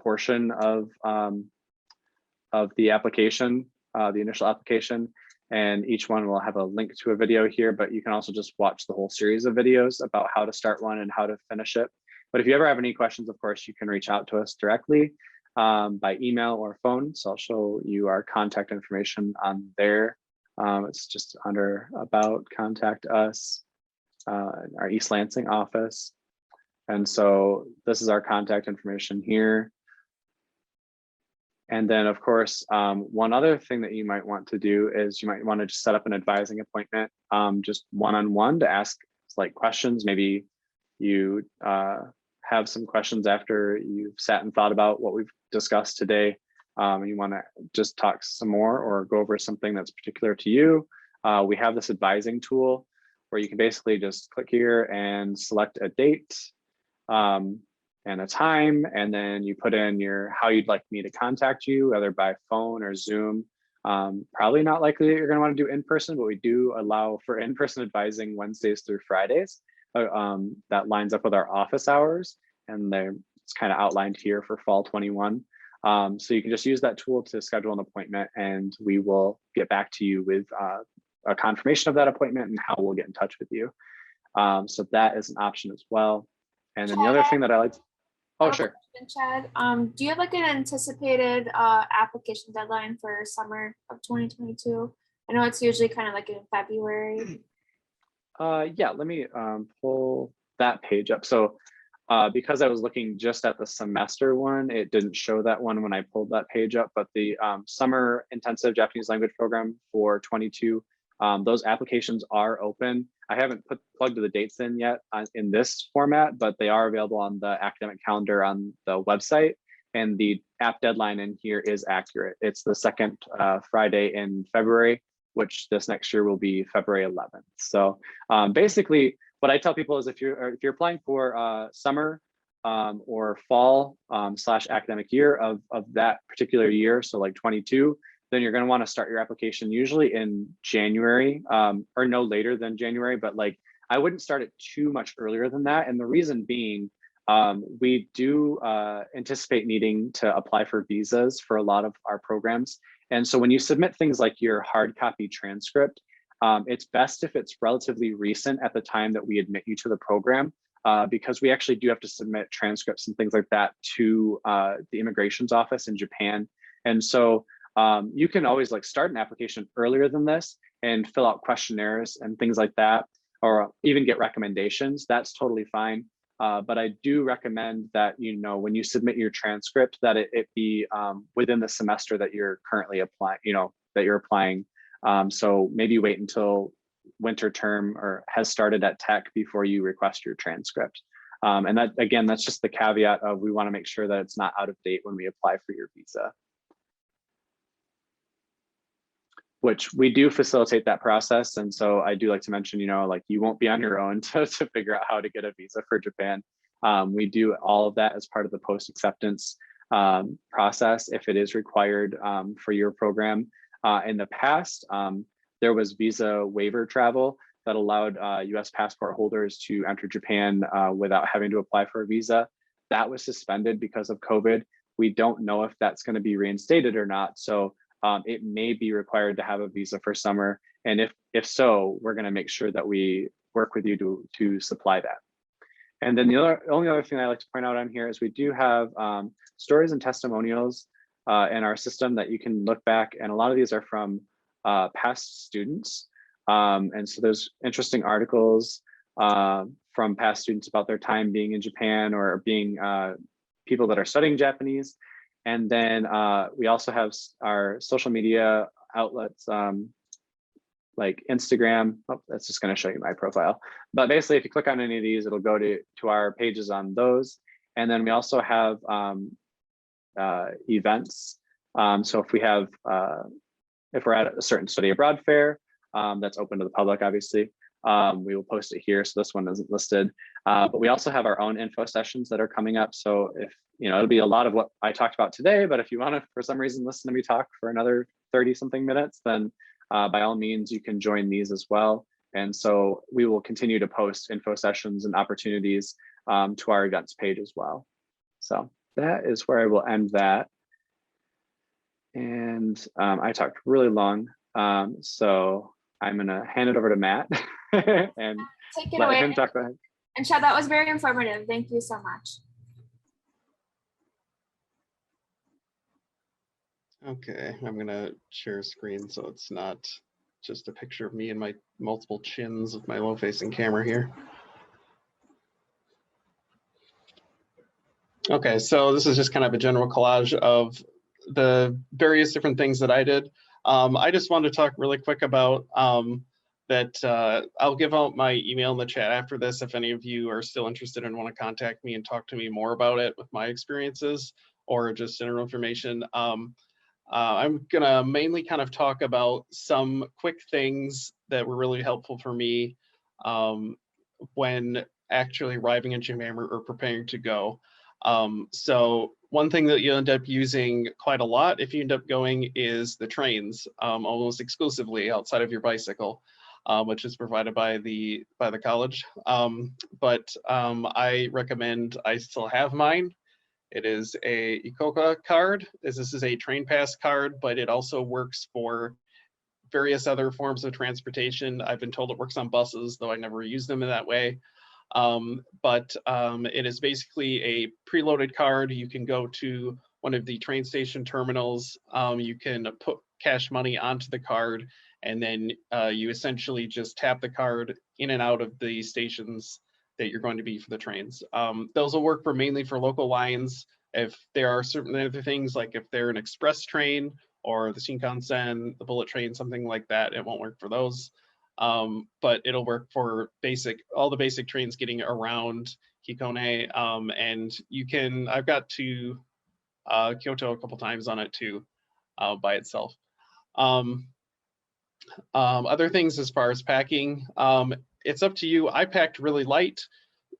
portion of the application, the initial application. And each one will have a link to a video here, but you can also just watch the whole series of videos about how to start one and how to finish it. But if you ever have any questions, of course, you can reach out to us directly by email or phone. So I'll show you our contact information on there. It's just under about contact us, our East Lansing office. And so this is our contact information here. And then, of course, one other thing that you might want to do is you might want to just set up an advising appointment, just one-on-one to ask like questions. Maybe you have some questions after you've sat and thought about what we've discussed today. You want to just talk some more or go over something that's particular to you. We have this advising tool where you can basically just click here and select a date. and a time, and then you put in how you'd like me to contact you, whether by phone or Zoom. Probably not likely that you're going to want to do in person, but we do allow for in-person advising Wednesdays through Fridays. That lines up with our office hours, and it's kind of outlined here for fall 21. So you can just use that tool to schedule an appointment, and we will get back to you with a confirmation of that appointment and how we'll get in touch with you. So that is an option as well. And then the other thing that I like to, oh, sure. Chad, do you have like an anticipated application deadline for summer of 2022? I know it's usually kind of like in February. Yeah, let me pull that page up. So because I was looking just at the semester one, it didn't show that one when I pulled that page up, but the summer intensive Japanese language program for 22, those applications are open. I haven't plugged the dates in yet in this format, but they are available on the academic calendar on the website. And the app deadline in here is accurate. It's the second Friday in February, which this next year will be February 11th. So basically, what I tell people is if you're applying for summer or fall / academic year of that particular year, so like 22, then you're going to want to start your application usually in January or no later than January, but like I wouldn't start it too much earlier than that. And the reason being, we do anticipate needing to apply for visas for a lot of our programs. And so when you submit things like your hard copy transcript, it's best if it's relatively recent at the time that we admit you to the program, because we actually do have to submit transcripts and things like that to the immigrations office in Japan. And so you can always like start an application earlier than this and fill out questionnaires and things like that, or even get recommendations. That's totally fine. But I do recommend that, when you submit your transcript, that it be within the semester that you're currently applying, that you're applying. So maybe wait until winter term or has started at Tech before you request your transcript. And that, again, that's just the caveat of we want to make sure that it's not out of date when we apply for your visa. Which we do facilitate that process. And so I do like to mention, like you won't be on your own to figure out how to get a visa for Japan. We do all of that as part of the post-acceptance process if it is required for your program. In the past, there was visa waiver travel that allowed US passport holders to enter Japan without having to apply for a visa. That was suspended because of COVID. We don't know if that's going to be reinstated or not. So it may be required to have a visa for summer. And if so, we're going to make sure that we work with you to supply that. And then the only other thing I like to point out on here is we do have stories and testimonials in our system that you can look back. And a lot of these are from past students. And so there's interesting articles from past students about their time being in Japan or being people that are studying Japanese. And then we also have our social media outlets like Instagram. Oh, that's just going to show you my profile. But basically, if you click on any of these, it'll go to our pages on those. And then we also have events. So if we have, if we're at a certain study abroad fair that's open to the public, obviously, we will post it here. So this one isn't listed, but we also have our own info sessions that are coming up. So if, it'll be a lot of what I talked about today, but if you want to, for some reason, listen to me talk for another 30 something minutes, then by all means, you can join these as well. And so we will continue to post info sessions and opportunities to our events page as well. So that is where I will end that. And I talked really long. So I'm going to hand it over to Matt and Take it let away. him talk about it. And Chad, that was very informative. Thank you so much. Okay, I'm going to share a screen so it's not just a picture of me and my multiple chins with my low-facing camera here. Okay, so this is just kind of a general collage of the various different things that I did. I just wanted to talk really quick about that. I'll give out my email in the chat after this if any of you are still interested and want to contact me and talk to me more about it with my experiences or just general information. I'm gonna mainly kind of talk about some quick things that were really helpful for me when actually arriving in Japan or preparing to go. So one thing that you end up using quite a lot if you end up going is the trains, almost exclusively outside of your bicycle, which is provided by the college. But I recommend, I still have mine. It is a Hikone card. This is a train pass card, but it also works for various other forms of transportation. I've been told it works on buses, though I never use them in that way. But it is basically a preloaded card. You can go to one of the train station terminals. You can put cash money onto the card, and then you essentially just tap the card in and out of the stations that you're going to be for the trains. Those will work for mainly for local lines. If there are certain other things, like if they're an express train or the Shinkansen, the bullet train, something like that, it won't work for those. But it'll work for all the basic trains getting around Hikone. And you can, I've got to Kyoto a couple times on it too, by itself. Other things as far as packing, it's up to you. I packed really light,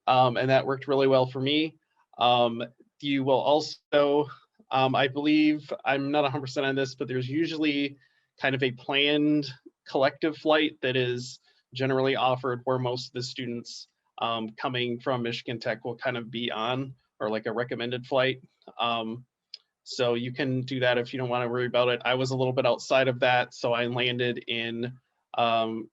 and that worked really well for me. You will also, I believe, I'm not 100% on this, but there's usually kind of a planned collective flight that is generally offered where most of the students coming from Michigan Tech will kind of be on, or like a recommended flight. So you can do that if you don't want to worry about it. I was a little bit outside of that, so I landed in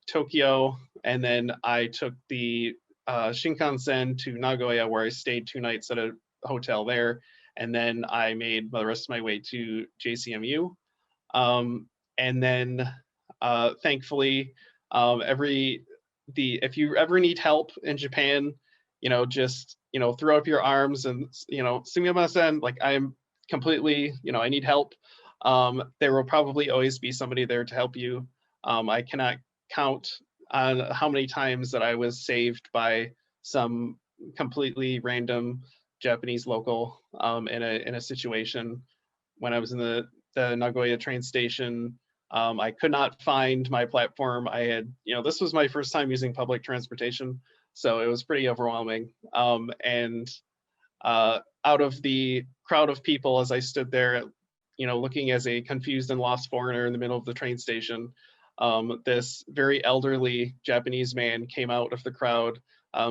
Tokyo, and then I took the Shinkansen to Nagoya, where I stayed 2 nights at a hotel there, and then I made the rest of my way to JCMU. And then thankfully, if you ever need help in Japan, just throw up your arms and sumimasen, like I'm completely, I need help. There will probably always be somebody there to help you. I cannot count on how many times that I was saved by some completely random Japanese local in a situation when I was in the Nagoya train station. I could not find my platform. I had, this was my first time using public transportation, so it was pretty overwhelming. And out of the crowd of people, as I stood there, looking as a confused and lost foreigner in the middle of the train station, this very elderly Japanese man came out of the crowd,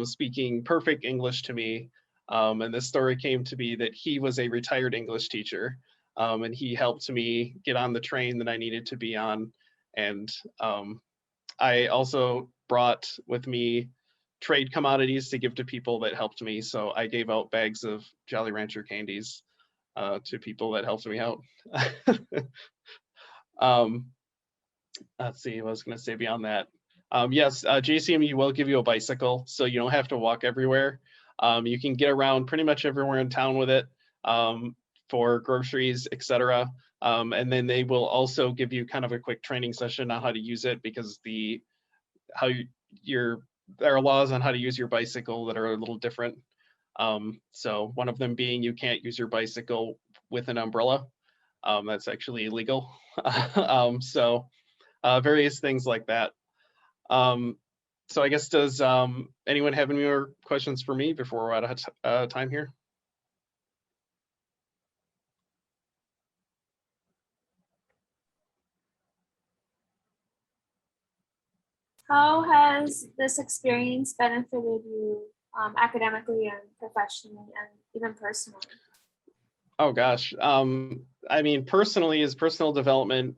speaking perfect English to me. And the story came to be that he was a retired English teacher, and he helped me get on the train that I needed to be on. And I also brought with me trade commodities to give to people that helped me. So I gave out bags of Jolly Rancher candies to people that helped me out. Let's see what I was going to say beyond that. Yes, JCMU will give you a bicycle, so you don't have to walk everywhere. You can get around pretty much everywhere in town with it for groceries, etc. And then they will also give you kind of a quick training session on how to use it, because there are laws on how to use your bicycle that are a little different. So one of them being you can't use your bicycle with an umbrella. That's actually illegal. So various things like that. So I guess, does anyone have any more questions for me before we're out of time here? How has this experience benefited you academically and professionally and even personally? Oh gosh. I mean, personally, as personal development,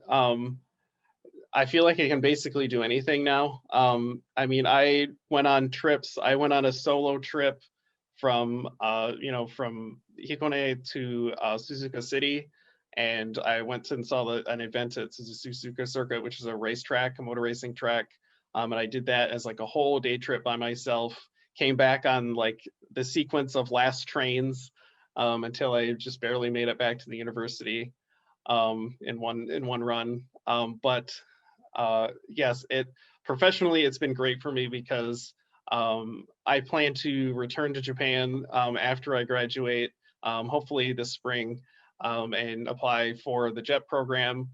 I feel like I can basically do anything now. I mean, I went on trips. I went on a solo trip from from Hikone to Suzuka City, and I went and saw an event at Suzuka Circuit, which is a racetrack, a motor racing track. And I did that as like a whole day trip by myself. Came back on like the sequence of last trains until I just barely made it back to the university in one run. But yes, professionally, it's been great for me because I plan to return to Japan after I graduate, hopefully this spring, and apply for the JET program.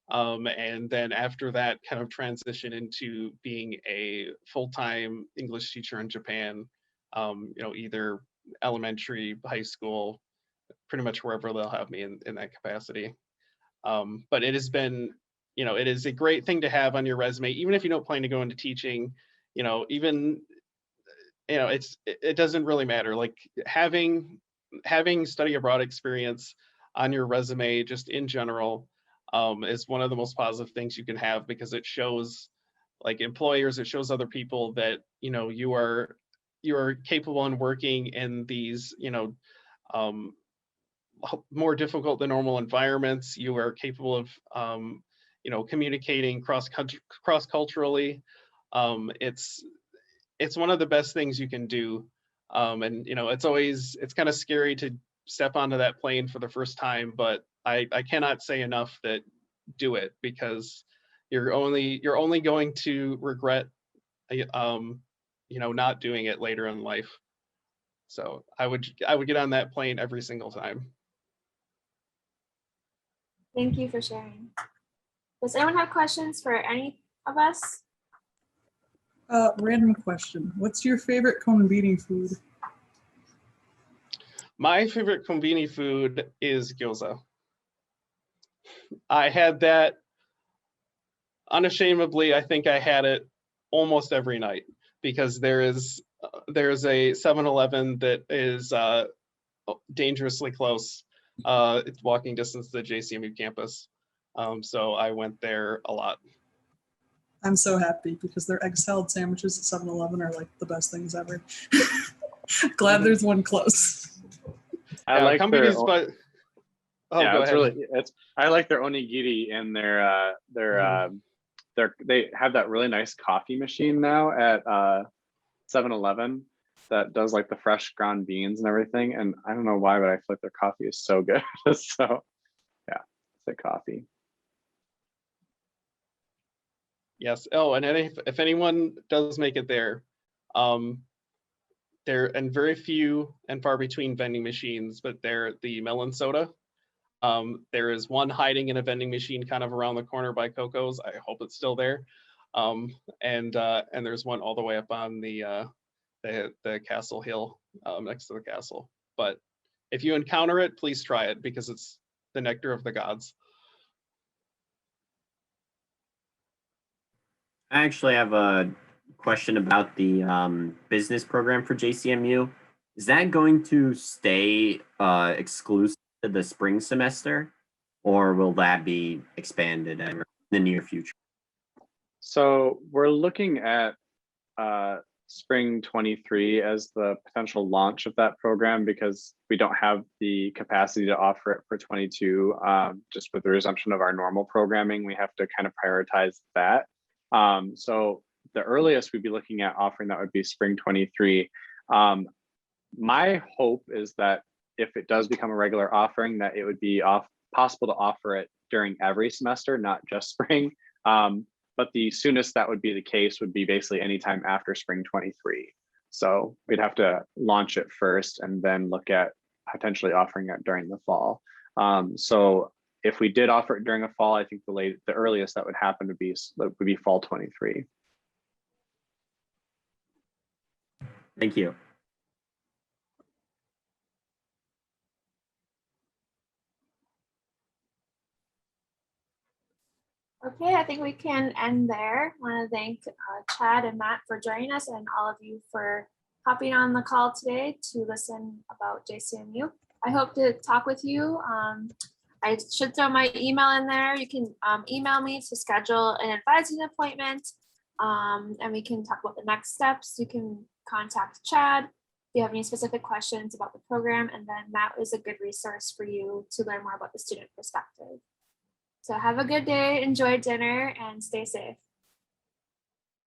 And then after that, kind of transition into being a full-time English teacher in Japan either elementary, high school, pretty much wherever they'll have me in that capacity. But it has been, it is a great thing to have on your resume, even if you don't plan to go into teaching, it doesn't really matter. Like having study abroad experience on your resume, just in general, is one of the most positive things you can have, because it shows like employers, it shows other people that, you are capable in working in these, more difficult than normal environments. You are capable of, communicating cross-culturally. It's one of the best things you can do. And it's kind of scary to step onto that plane for the first time, but I cannot say enough that do it, because you're only going to regret, not doing it later in life. So I would get on that plane every single time. Thank you for sharing. Does anyone have questions for any of us? Random question. What's your favorite konbini food? My favorite konbini food is gyoza. I had that unashamedly. I think I had it almost every night, because there's a 7-Eleven that is dangerously close. It's walking distance to the JCMU campus. So I went there a lot. I'm so happy, because their egg salad sandwiches at 7-Eleven are like the best things ever. Glad there's one close. I like their. But Yeah, go it's ahead. really. I like their onigiri and they have that really nice coffee machine now at 7-Eleven that does like the fresh ground beans and everything. And I don't know why, but I feel like their coffee is so good. So yeah, it's a coffee. Yes. Oh, and if anyone does make it there, there and very few and far between vending machines, but they're the melon soda. There is one hiding in a vending machine kind of around the corner by Coco's. I hope it's still there. And there's one all the way up on the Castle Hill, next to the castle. But if you encounter it, please try it, because it's the nectar of the gods. I actually have a question about the business program for JCMU. Is that going to stay exclusive to the spring semester, or will that be expanded in the near future? So we're looking at spring 23 as the potential launch of that program, because we don't have the capacity to offer it for 22. Just with the resumption of our normal programming, we have to kind of prioritize that. So the earliest we'd be looking at offering that would be spring 23. My hope is that if it does become a regular offering, that it would be possible to offer it during every semester, not just spring. But the soonest that would be the case would be basically anytime after spring 23. So we'd have to launch it first and then look at potentially offering it during the fall. So if we did offer it during the fall, I think the earliest that would happen would be fall 23. Thank you. Okay, I think we can end there. I want to thank Chad and Matt for joining us, and all of you for hopping on the call today to listen about JCMU. I hope to talk with you. I should throw my email in there. You can email me to schedule an advising appointment, and we can talk about the next steps. You can contact Chad if you have any specific questions about the program, and then Matt is a good resource for you to learn more about the student perspective. So have a good day, enjoy dinner, and stay safe.